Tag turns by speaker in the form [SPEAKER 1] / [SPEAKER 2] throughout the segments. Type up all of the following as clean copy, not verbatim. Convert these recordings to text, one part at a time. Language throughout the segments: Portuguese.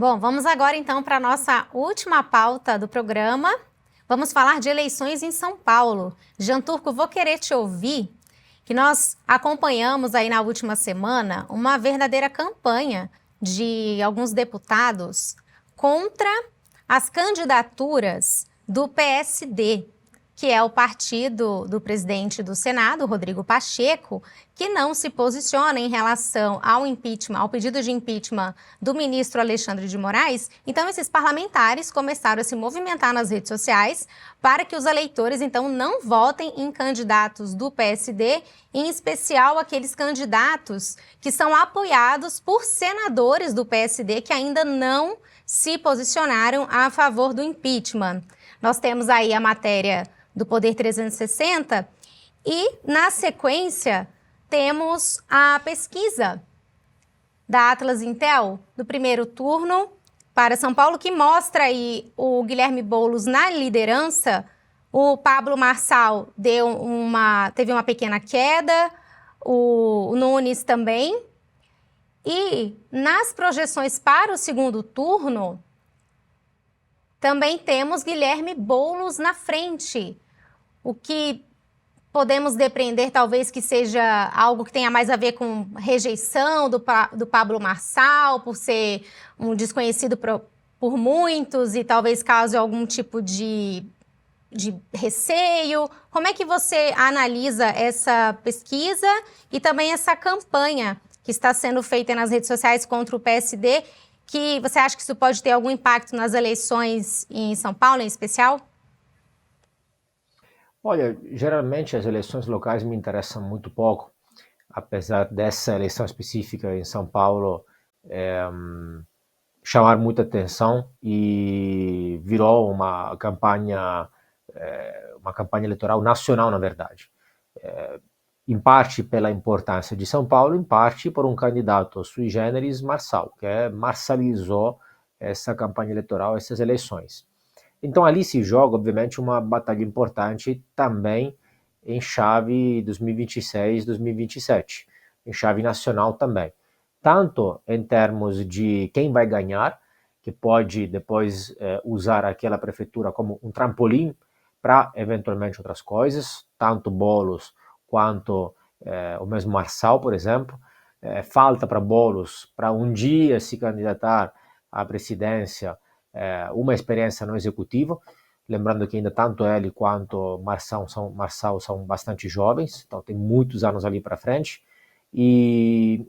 [SPEAKER 1] Bom, vamos agora então para a nossa última pauta do programa. Vamos falar de eleições em São Paulo. Jean Turco, vou querer te ouvir, que nós acompanhamos aí na última semana uma verdadeira campanha de alguns deputados contra as candidaturas do PSD, que é o partido do presidente do Senado, Rodrigo Pacheco, que não se posiciona em relação ao impeachment, ao pedido de impeachment do ministro Alexandre de Moraes. Então, esses parlamentares começaram a se movimentar nas redes sociais para que os eleitores, então, não votem em candidatos do PSD, em especial aqueles candidatos que são apoiados por senadores do PSD que ainda não se posicionaram a favor do impeachment. Nós temos aí a matéria do Poder 360 e, na sequência, temos a pesquisa da Atlas Intel do primeiro turno para São Paulo, que mostra aí o Guilherme Boulos na liderança. O Pablo Marçal teve uma pequena queda, o Nunes também. E nas projeções para o segundo turno, também temos Guilherme Boulos na frente, o que podemos depreender talvez que seja algo que tenha mais a ver com rejeição do Pablo Marçal, por ser um desconhecido por muitos e talvez cause algum tipo de receio. Como é que você analisa essa pesquisa e também essa campanha que está sendo feita nas redes sociais contra o PSD, que você acha que isso pode ter algum impacto nas eleições em São Paulo, em especial?
[SPEAKER 2] Olha, geralmente as eleições locais me interessam muito pouco, apesar dessa eleição específica em São Paulo chamar muita atenção e virou uma campanha eleitoral nacional, na verdade. Em parte pela importância de São Paulo, em parte por um candidato sui generis, Marçal, que marçalizou essa campanha eleitoral, essas eleições. Então ali se joga, obviamente, uma batalha importante também em chave 2026, 2027, em chave nacional também. Tanto em termos de quem vai ganhar, que pode depois usar aquela prefeitura como um trampolim para eventualmente outras coisas, tanto Boulos quanto o mesmo Marçal, por exemplo. Falta para Boulos, para um dia se candidatar à presidência, uma experiência no executivo, lembrando que ainda tanto ele quanto Marçal são bastante jovens, então tem muitos anos ali para frente, e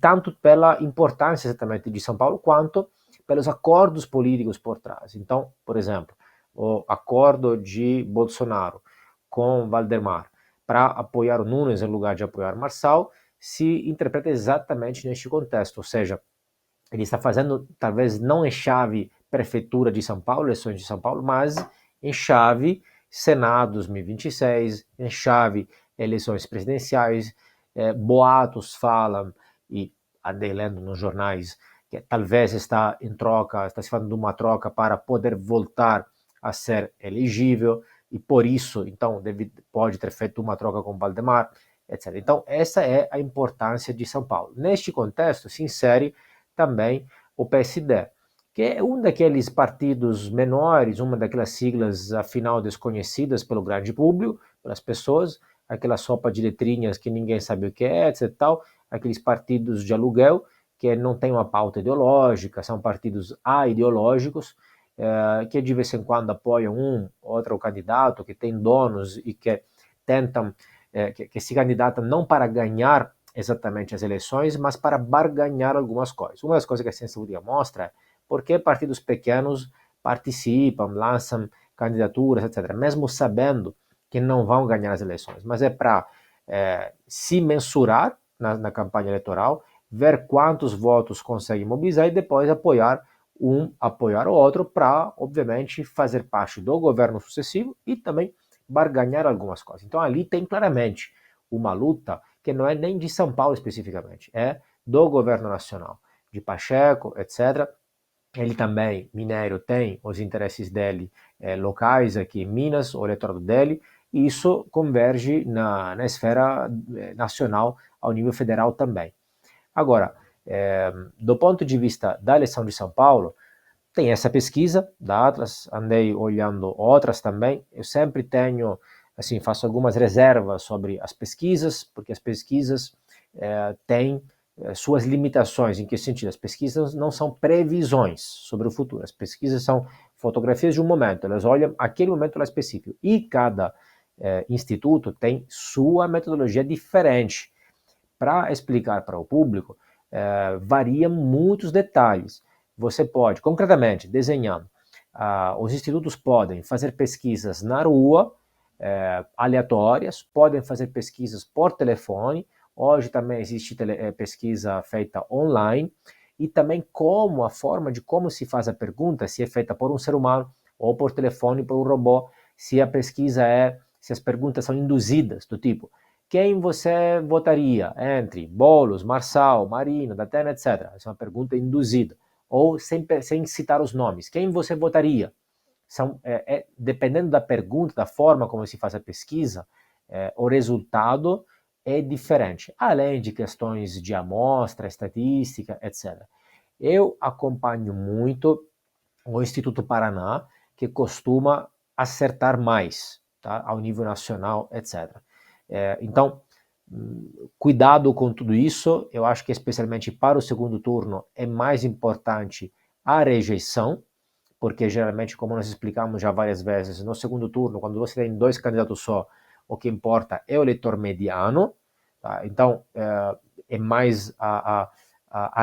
[SPEAKER 2] tanto pela importância exatamente de São Paulo, quanto pelos acordos políticos por trás. Então, por exemplo, o acordo de Bolsonaro com Valdemar para apoiar o Nunes em lugar de apoiar Marçal se interpreta exatamente neste contexto, ou seja, ele está fazendo, talvez não em chave prefeitura de São Paulo, eleições de São Paulo, mas em chave Senado 2026, em chave eleições presidenciais. Boatos falam, e andei lendo nos jornais, que talvez está se falando de uma troca para poder voltar a ser elegível, e por isso, então, pode ter feito uma troca com Valdemar, etc. Então, essa é a importância de São Paulo. Neste contexto, se insere também o PSD, que é um daqueles partidos menores, uma daquelas siglas, afinal, desconhecidas pelo grande público, pelas pessoas, aquela sopa de letrinhas que ninguém sabe o que é, etc. Tal, aqueles partidos de aluguel que não têm uma pauta ideológica, são partidos aideológicos, que de vez em quando apoiam um outro candidato, que tem donos e que tentam, que se candidatam não para ganhar exatamente as eleições, mas para barganhar algumas coisas. Uma das coisas que a ciência política mostra é por que partidos pequenos participam, lançam candidaturas, etc., mesmo sabendo que não vão ganhar as eleições, mas é para se mensurar na campanha eleitoral, ver quantos votos conseguem mobilizar e depois apoiar o outro para, obviamente, fazer parte do governo sucessivo e também barganhar algumas coisas. Então ali tem claramente uma luta que não é nem de São Paulo especificamente, é do governo nacional, de Pacheco, etc. Ele também, mineiro, tem os interesses dele locais aqui em Minas, o eleitorado dele, e isso converge na esfera nacional, ao nível federal também. Agora, Do ponto de vista da eleição de São Paulo, tem essa pesquisa da Atlas, andei olhando outras também. Eu sempre tenho, assim, faço algumas reservas sobre as pesquisas, porque as pesquisas têm suas limitações. Em que sentido? As pesquisas não são previsões sobre o futuro. As pesquisas são fotografias de um momento. Elas olham aquele momento lá específico. E cada instituto tem sua metodologia diferente. Para explicar para o público, varia muitos detalhes. Você pode, concretamente, desenhando, os institutos podem fazer pesquisas na rua, aleatórias, podem fazer pesquisas por telefone. Hoje também existe pesquisa feita online, e também como a forma de como se faz a pergunta, se é feita por um ser humano ou por telefone, por um robô, se a pesquisa se as perguntas são induzidas, do tipo: quem você votaria entre Boulos, Marçal, Marina, Datena, etc. Essa é uma pergunta induzida. Ou sem citar os nomes. Quem você votaria? Dependendo da pergunta, da forma como se faz a pesquisa, o resultado é diferente. Além de questões de amostra, estatística, etc. Eu acompanho muito o Instituto Paraná, que costuma acertar mais, tá? Ao nível nacional, etc. Então, cuidado com tudo isso. Eu acho que especialmente para o segundo turno é mais importante a rejeição, porque geralmente, como nós explicamos já várias vezes, no segundo turno, quando você tem 2 candidatos só, o que importa é o eleitor mediano, tá? Então é mais a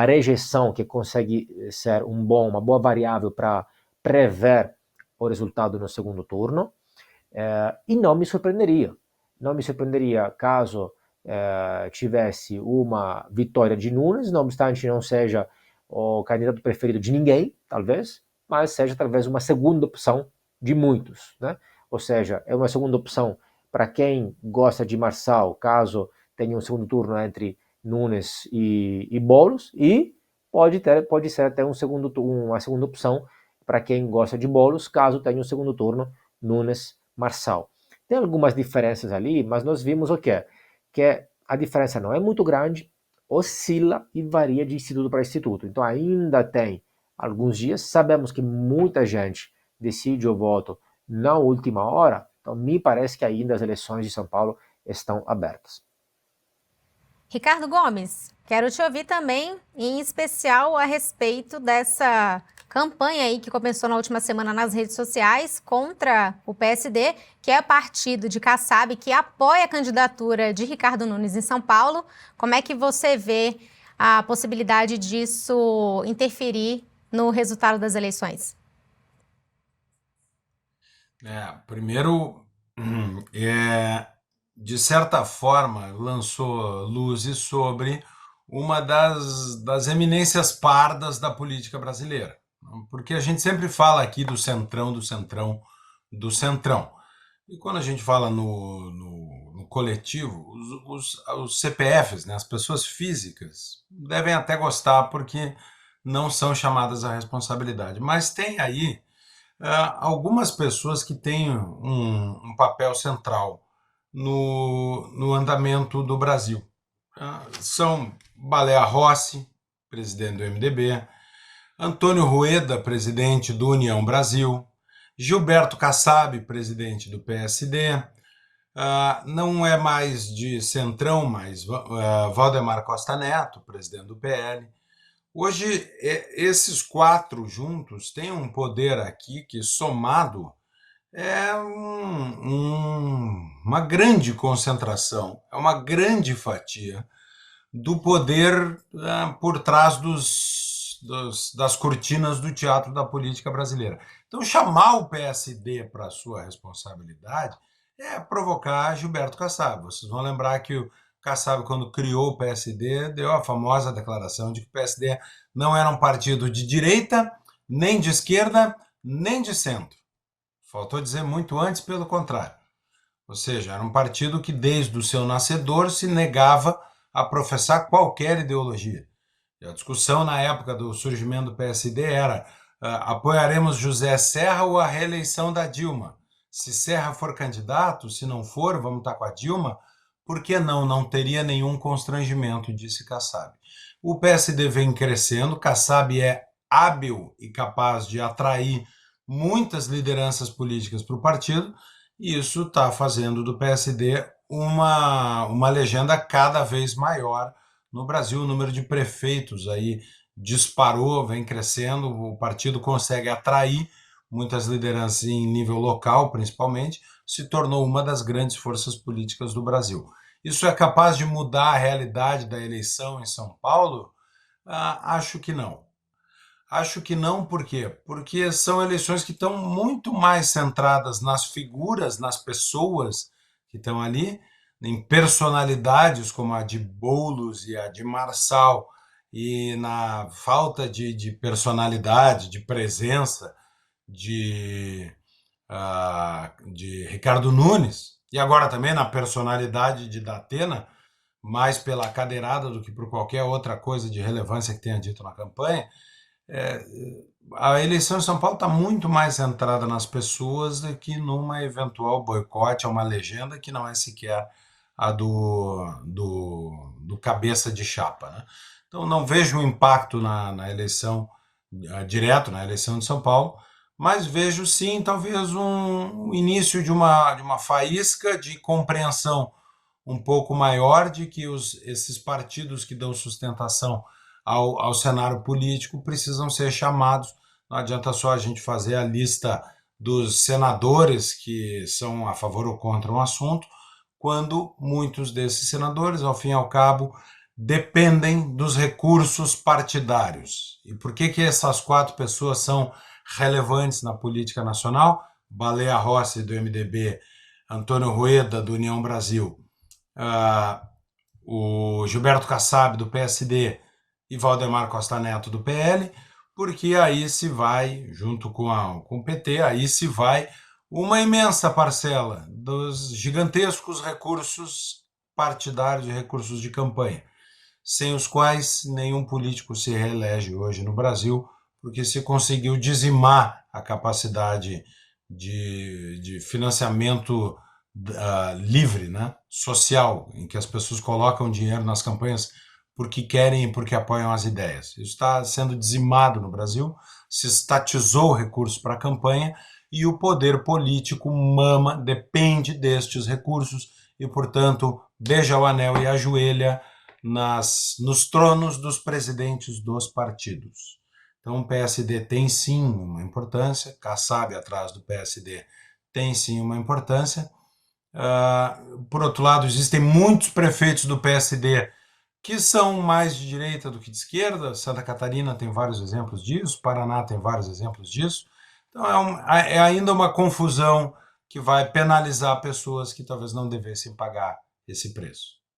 [SPEAKER 2] rejeição que consegue ser uma boa variável para prever o resultado no segundo turno, e não me surpreenderia caso tivesse uma vitória de Nunes, não obstante não seja o candidato preferido de ninguém, talvez, mas seja talvez uma segunda opção de muitos, né? Ou seja, é uma segunda opção para quem gosta de Marçal, caso tenha um segundo turno entre Nunes e Boulos, e pode ser até uma segunda opção para quem gosta de Boulos, caso tenha um segundo turno Nunes-Marçal. Tem algumas diferenças ali, mas nós vimos o quê? Que a diferença não é muito grande, oscila e varia de instituto para instituto. Então ainda tem alguns dias. Sabemos que muita gente decide o voto na última hora, então me parece que ainda as eleições de São Paulo estão abertas.
[SPEAKER 1] Ricardo Gomes, quero te ouvir também, em especial a respeito dessa campanha aí que começou na última semana nas redes sociais contra o PSD, que é partido de Kassab, que apoia a candidatura de Ricardo Nunes em São Paulo. Como é que você vê a possibilidade disso interferir no resultado das eleições?
[SPEAKER 3] Primeiro, de certa forma, lançou luzes sobre uma das eminências pardas da política brasileira. Porque a gente sempre fala aqui do centrão, do centrão, do centrão. E quando a gente fala no coletivo, os CPFs, né, as pessoas físicas, devem até gostar porque não são chamadas à responsabilidade. Mas tem aí algumas pessoas que têm um papel central no andamento do Brasil. São Baleia Rossi, presidente do MDB, Antônio Rueda, presidente do União Brasil, Gilberto Kassab, presidente do PSD, não é mais de centrão, mas Valdemar Costa Neto, presidente do PL. Hoje, esses 4 juntos têm um poder aqui que, somado, é uma grande concentração, é uma grande fatia do poder por trás das cortinas do teatro da política brasileira. Então, chamar o PSD para a sua responsabilidade é provocar Gilberto Kassab. Vocês vão lembrar que o Kassab, quando criou o PSD, deu a famosa declaração de que o PSD não era um partido de direita, nem de esquerda, nem de centro. Faltou dizer muito antes, pelo contrário. Ou seja, era um partido que, desde o seu nascedor, se negava a professar qualquer ideologia. E a discussão na época do surgimento do PSD era: apoiaremos José Serra ou a reeleição da Dilma? Se Serra for candidato, se não for, vamos estar com a Dilma. Por que não? Não teria nenhum constrangimento, disse Kassab. O PSD vem crescendo, Kassab é hábil e capaz de atrair muitas lideranças políticas para o partido, e isso está fazendo do PSD uma legenda cada vez maior no Brasil. O número de prefeitos aí disparou, vem crescendo, o partido consegue atrair muitas lideranças em nível local, principalmente, se tornou uma das grandes forças políticas do Brasil. Isso é capaz de mudar a realidade da eleição em São Paulo? Acho que não. Acho que não, por quê? Porque são eleições que estão muito mais centradas nas figuras, nas pessoas que estão ali, em personalidades como a de Boulos e a de Marçal, e na falta de personalidade, de presença de Ricardo Nunes, e agora também na personalidade de Datena, mais pela cadeirada do que por qualquer outra coisa de relevância que tenha dito na campanha. A eleição em São Paulo está muito mais centrada nas pessoas do que numa eventual boicote a uma legenda que não é sequer a do cabeça de chapa, né? Então não vejo um impacto na eleição direto, na eleição de São Paulo, mas vejo sim talvez um início de uma faísca de compreensão um pouco maior de que esses partidos que dão sustentação ao cenário político precisam ser chamados. Não adianta só a gente fazer a lista dos senadores que são a favor ou contra um assunto, quando muitos desses senadores, ao fim e ao cabo, dependem dos recursos partidários. E por que essas 4 pessoas são relevantes na política nacional? Baleia Rossi, do MDB, Antônio Rueda, do União Brasil, o Gilberto Kassab, do PSD, e Valdemar Costa Neto, do PL, porque aí se vai, junto com o PT, aí se vai uma imensa parcela dos gigantescos recursos partidários e recursos de campanha, sem os quais nenhum político se reelege hoje no Brasil, porque se conseguiu dizimar a capacidade de financiamento livre, né, social, em que as pessoas colocam dinheiro nas campanhas porque querem e porque apoiam as ideias. Isso está sendo dizimado no Brasil, se estatizou recursos para a campanha e o poder político depende destes recursos e, portanto, beija o anel e ajoelha nos tronos dos presidentes dos partidos. Então, o PSD tem sim uma importância, Kassab atrás do PSD tem sim uma importância. Por outro lado, existem muitos prefeitos do PSD que são mais de direita do que de esquerda. Santa Catarina tem vários exemplos disso, Paraná tem vários exemplos disso. Então é ainda uma confusão que vai penalizar pessoas que talvez não devessem pagar esse preço.